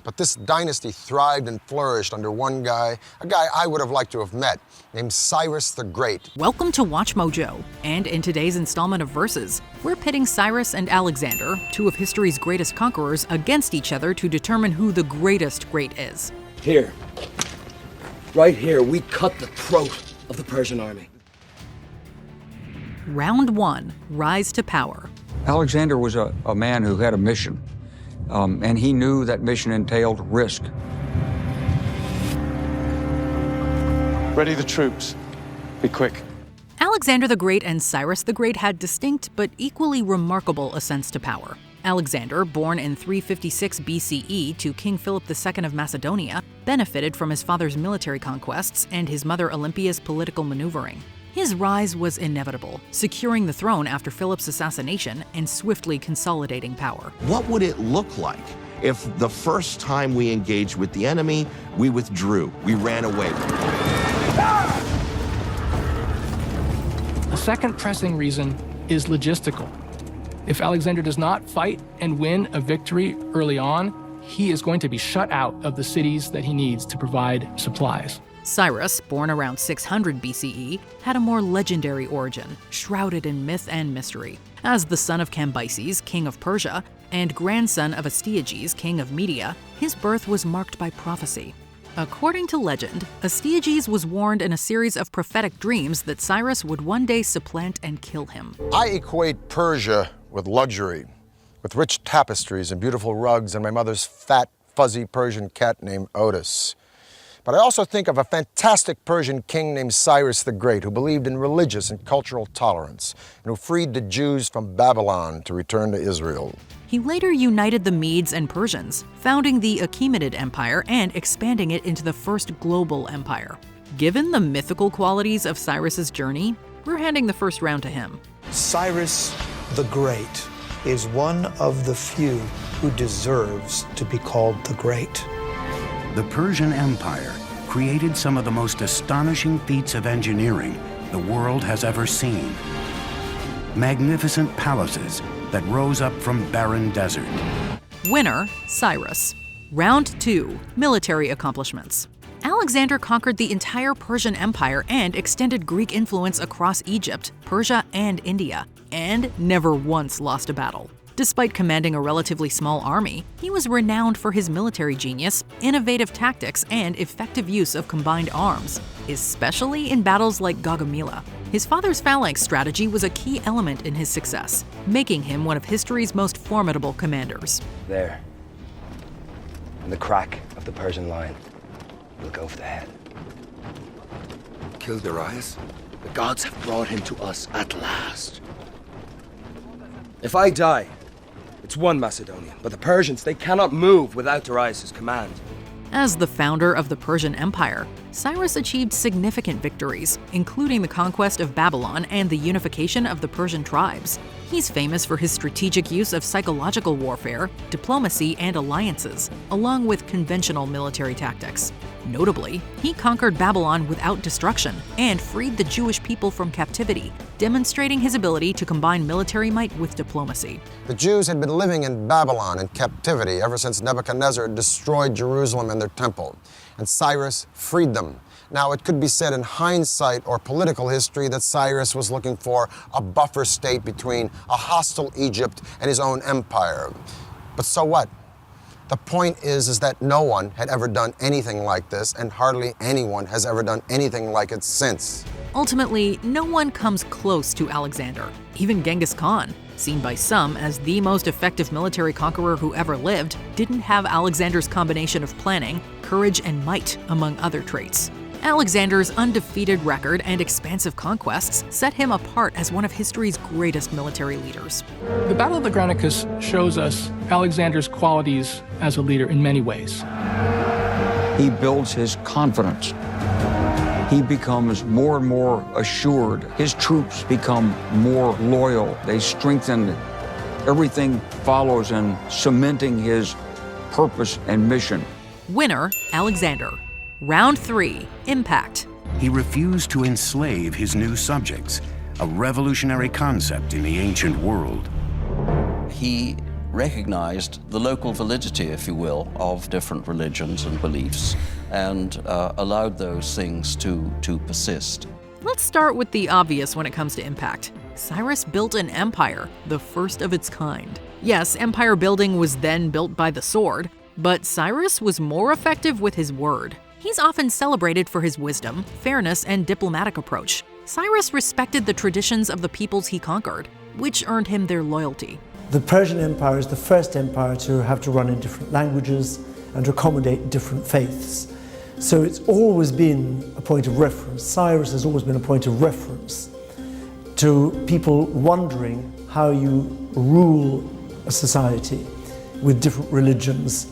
But this dynasty thrived and flourished under one guy, a guy I would have liked to have met, named Cyrus the Great. Welcome to Watch Mojo, and in today's installment of Versus, we're pitting Cyrus and Alexander, two of history's greatest conquerors, against each other to determine who the greatest great is. Here, right here, we cut the throat of the Persian army. Round 1, Rise to Power. Alexander was a man who had a mission, and he knew that mission entailed risk. Ready the troops. Be quick. Alexander the Great and Cyrus the Great had distinct but equally remarkable ascents to power. Alexander, born in 356 BCE to King Philip II of Macedonia, benefited from his father's military conquests and his mother Olympia's political maneuvering. His rise was inevitable, securing the throne after Philip's assassination and swiftly consolidating power. What would it look like if the first time we engaged with the enemy, we withdrew, we ran away? The second pressing reason is logistical. If Alexander does not fight and win a victory early on, he is going to be shut out of the cities that he needs to provide supplies. Cyrus, born around 600 BCE, had a more legendary origin, shrouded in myth and mystery. As the son of Cambyses, king of Persia, and grandson of Astyages, king of Media, his birth was marked by prophecy. According to legend, Astyages was warned in a series of prophetic dreams that Cyrus would one day supplant and kill him. I equate Persia with luxury, with rich tapestries and beautiful rugs and my mother's fat, fuzzy Persian cat named Otis. But I also think of a fantastic Persian king named Cyrus the Great, who believed in religious and cultural tolerance, and who freed the Jews from Babylon to return to Israel. He later united the Medes and Persians, founding the Achaemenid Empire and expanding it into the first global empire. Given the mythical qualities of Cyrus's journey, we're handing the first round to him. Cyrus the Great is one of the few who deserves to be called the Great. The Persian Empire created some of the most astonishing feats of engineering the world has ever seen. Magnificent palaces that rose up from barren desert. Winner, Cyrus. Round 2, Military Accomplishments. Alexander conquered the entire Persian Empire and extended Greek influence across Egypt, Persia, and India, and never once lost a battle. Despite commanding a relatively small army, he was renowned for his military genius, innovative tactics, and effective use of combined arms, especially in battles like Gaugamela. His father's phalanx strategy was a key element in his success, making him one of history's most formidable commanders. There, in the crack of the Persian line, we'll go for the head. Kill Darius? The gods have brought him to us at last. If I die, it's one Macedonian, but the Persians, they cannot move without Darius' command. As the founder of the Persian Empire, Cyrus achieved significant victories, including the conquest of Babylon and the unification of the Persian tribes. He's famous for his strategic use of psychological warfare, diplomacy, and alliances, along with conventional military tactics. Notably, he conquered Babylon without destruction and freed the Jewish people from captivity, demonstrating his ability to combine military might with diplomacy. The Jews had been living in Babylon in captivity ever since Nebuchadnezzar destroyed Jerusalem and their temple, and Cyrus freed them. Now, it could be said in hindsight or political history that Cyrus was looking for a buffer state between a hostile Egypt and his own empire. But so what? The point is that no one had ever done anything like this, and hardly anyone has ever done anything like it since. Ultimately, no one comes close to Alexander. Even Genghis Khan, seen by some as the most effective military conqueror who ever lived, didn't have Alexander's combination of planning, courage, and might, among other traits. Alexander's undefeated record and expansive conquests set him apart as one of history's greatest military leaders. The Battle of the Granicus shows us Alexander's qualities as a leader in many ways. He builds his confidence. He becomes more and more assured. His troops become more loyal. They strengthen. Everything follows in cementing his purpose and mission. Winner, Alexander. Round 3, Impact. He refused to enslave his new subjects, a revolutionary concept in the ancient world. He recognized the local validity, if you will, of different religions and beliefs, and allowed those things to persist. Let's start with the obvious when it comes to impact. Cyrus built an empire, the first of its kind. Yes, empire building was then built by the sword, but Cyrus was more effective with his word. He's often celebrated for his wisdom, fairness, and diplomatic approach. Cyrus respected the traditions of the peoples he conquered, which earned him their loyalty. The Persian Empire is the first empire to have to run in different languages and to accommodate different faiths. So it's always been a point of reference. Cyrus has always been a point of reference to people wondering how you rule a society with different religions,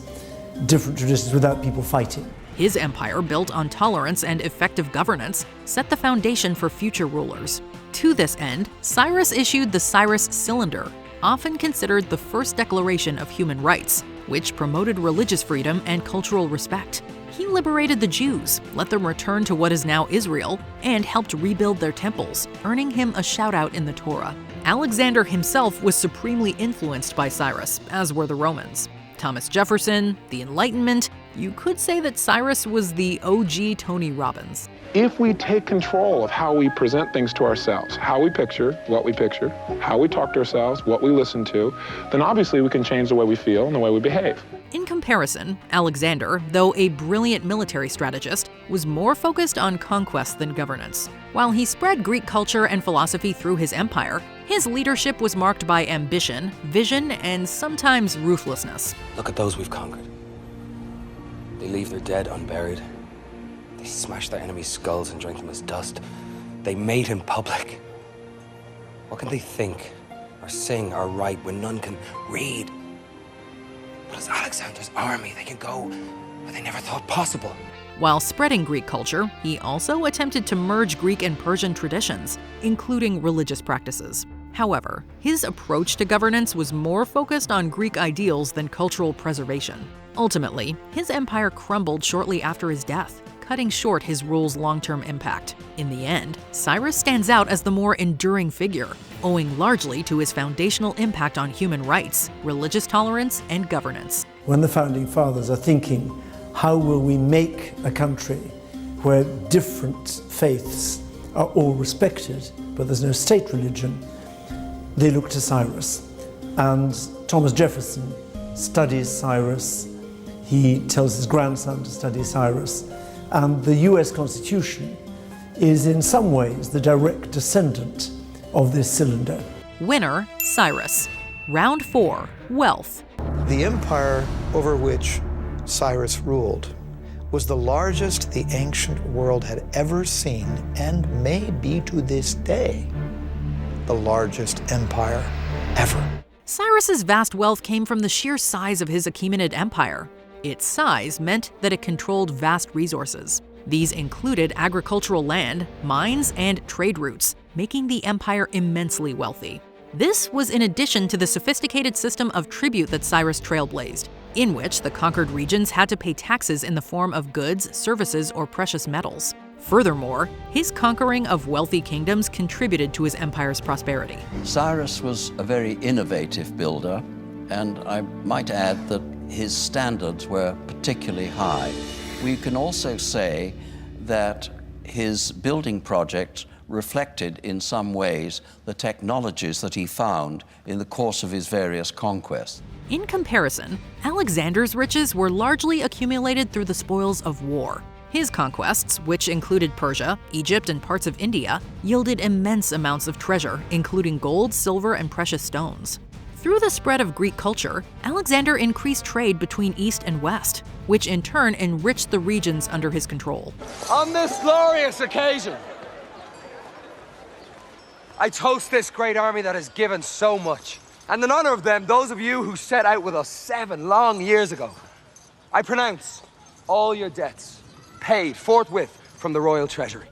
different traditions, without people fighting. His empire, built on tolerance and effective governance, set the foundation for future rulers. To this end, Cyrus issued the Cyrus Cylinder, often considered the first declaration of human rights, which promoted religious freedom and cultural respect. He liberated the Jews, let them return to what is now Israel, and helped rebuild their temples, earning him a shout-out in the Torah. Alexander himself was supremely influenced by Cyrus, as were the Romans. Thomas Jefferson, the Enlightenment, you could say that Cyrus was the OG Tony Robbins. If we take control of how we present things to ourselves, how we picture, what we picture, how we talk to ourselves, what we listen to, then obviously we can change the way we feel and the way we behave. In comparison, Alexander, though a brilliant military strategist, was more focused on conquest than governance. While he spread Greek culture and philosophy through his empire, his leadership was marked by ambition, vision, and sometimes ruthlessness. Look at those we've conquered. They leave their dead unburied. They smash their enemies' skulls and drink them as dust. They made him public. What can they think, or sing, or write when none can read? But as Alexander's army, they can go where they never thought possible. While spreading Greek culture, he also attempted to merge Greek and Persian traditions, including religious practices. However, his approach to governance was more focused on Greek ideals than cultural preservation. Ultimately, his empire crumbled shortly after his death, cutting short his rule's long-term impact. In the end, Cyrus stands out as the more enduring figure, owing largely to his foundational impact on human rights, religious tolerance, and governance. When the Founding Fathers are thinking, how will we make a country where different faiths are all respected, but there's no state religion, they look to Cyrus. And Thomas Jefferson studies Cyrus. He tells his grandson to study Cyrus. And the US Constitution is in some ways the direct descendant of this cylinder. Winner, Cyrus. Round 4, Wealth. The empire over which Cyrus ruled was the largest the ancient world had ever seen, and may be to this day the largest empire ever. Cyrus's vast wealth came from the sheer size of his Achaemenid empire. Its size meant that it controlled vast resources. These included agricultural land, mines, and trade routes, making the empire immensely wealthy. This was in addition to the sophisticated system of tribute that Cyrus trailblazed, in which the conquered regions had to pay taxes in the form of goods, services, or precious metals. Furthermore, his conquering of wealthy kingdoms contributed to his empire's prosperity. Cyrus was a very innovative builder, and I might add that his standards were particularly high. We can also say that his building project reflected in some ways the technologies that he found in the course of his various conquests. In comparison, Alexander's riches were largely accumulated through the spoils of war. His conquests, which included Persia, Egypt, and parts of India, yielded immense amounts of treasure, including gold, silver, and precious stones. Through the spread of Greek culture, Alexander increased trade between East and West, which in turn enriched the regions under his control. On this glorious occasion, I toast this great army that has given so much. And in honor of them, those of you who set out with us 7 long years ago, I pronounce all your debts paid forthwith from the royal treasury.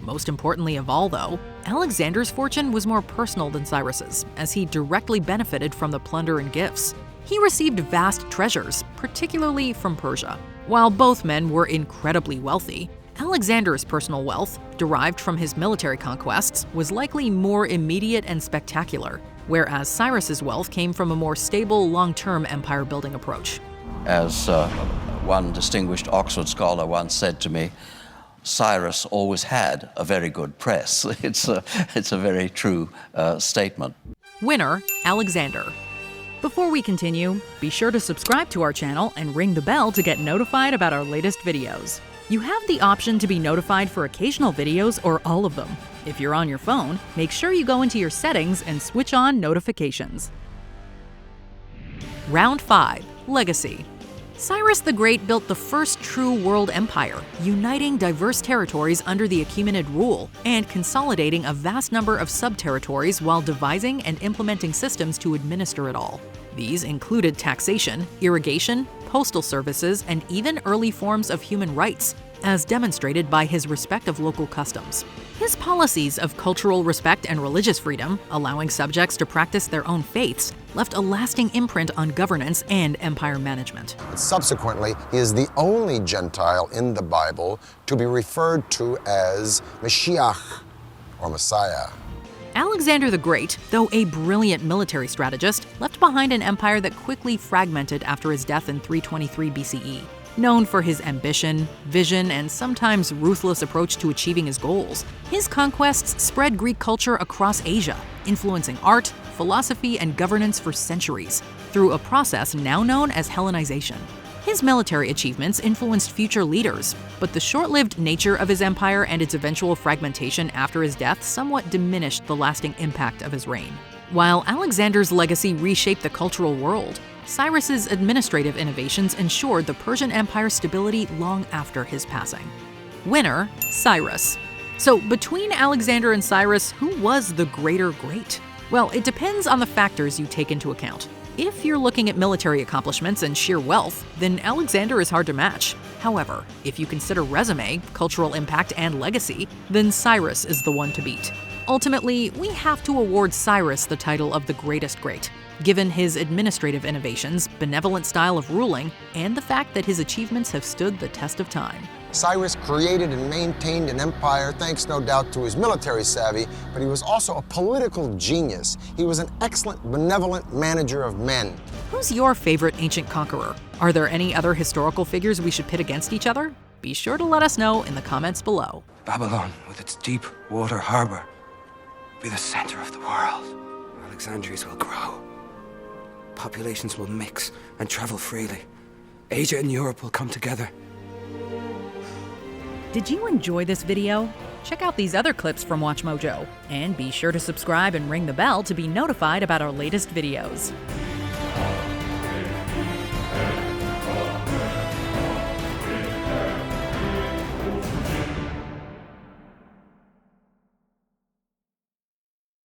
Most importantly of all, though, Alexander's fortune was more personal than Cyrus's, as he directly benefited from the plunder and gifts. He received vast treasures, particularly from Persia. While both men were incredibly wealthy, Alexander's personal wealth, derived from his military conquests, was likely more immediate and spectacular. whereas Cyrus's wealth came from a more stable, long-term empire-building approach. As one distinguished Oxford scholar once said to me, Cyrus always had a very good press. It's a very true statement. Winner, Alexander. Before we continue, be sure to subscribe to our channel and ring the bell to get notified about our latest videos. You have the option to be notified for occasional videos or all of them. If you're on your phone, make sure you go into your settings and switch on notifications. Round 5, Legacy. Cyrus the Great built the first true world empire, uniting diverse territories under the Achaemenid rule and consolidating a vast number of sub-territories while devising and implementing systems to administer it all. These included taxation, irrigation, postal services, and even early forms of human rights, as demonstrated by his respect of local customs. His policies of cultural respect and religious freedom, allowing subjects to practice their own faiths, left a lasting imprint on governance and empire management. Subsequently, he is the only Gentile in the Bible to be referred to as Mashiach, or Messiah. Alexander the Great, though a brilliant military strategist, left behind an empire that quickly fragmented after his death in 323 BCE. Known for his ambition, vision, and sometimes ruthless approach to achieving his goals, his conquests spread Greek culture across Asia, influencing art, philosophy, and governance for centuries, through a process now known as Hellenization. His military achievements influenced future leaders, but the short-lived nature of his empire and its eventual fragmentation after his death somewhat diminished the lasting impact of his reign. While Alexander's legacy reshaped the cultural world, Cyrus's administrative innovations ensured the Persian Empire's stability long after his passing. Winner, Cyrus. So between Alexander and Cyrus, who was the greater great? Well, it depends on the factors you take into account. If you're looking at military accomplishments and sheer wealth, then Alexander is hard to match. However, if you consider resume, cultural impact, and legacy, then Cyrus is the one to beat. Ultimately, we have to award Cyrus the title of the greatest great, given his administrative innovations, benevolent style of ruling, and the fact that his achievements have stood the test of time. Cyrus created and maintained an empire thanks no doubt to his military savvy, but he was also a political genius. He was an excellent, benevolent manager of men. Who's your favorite ancient conqueror? Are there any other historical figures we should pit against each other? Be sure to let us know in the comments below. Babylon, with its deep water harbor, will be the center of the world. Alexandrias will grow. Populations will mix and travel freely. Asia and Europe will come together. Did you enjoy this video? Check out these other clips from WatchMojo, and be sure to subscribe and ring the bell to be notified about our latest videos.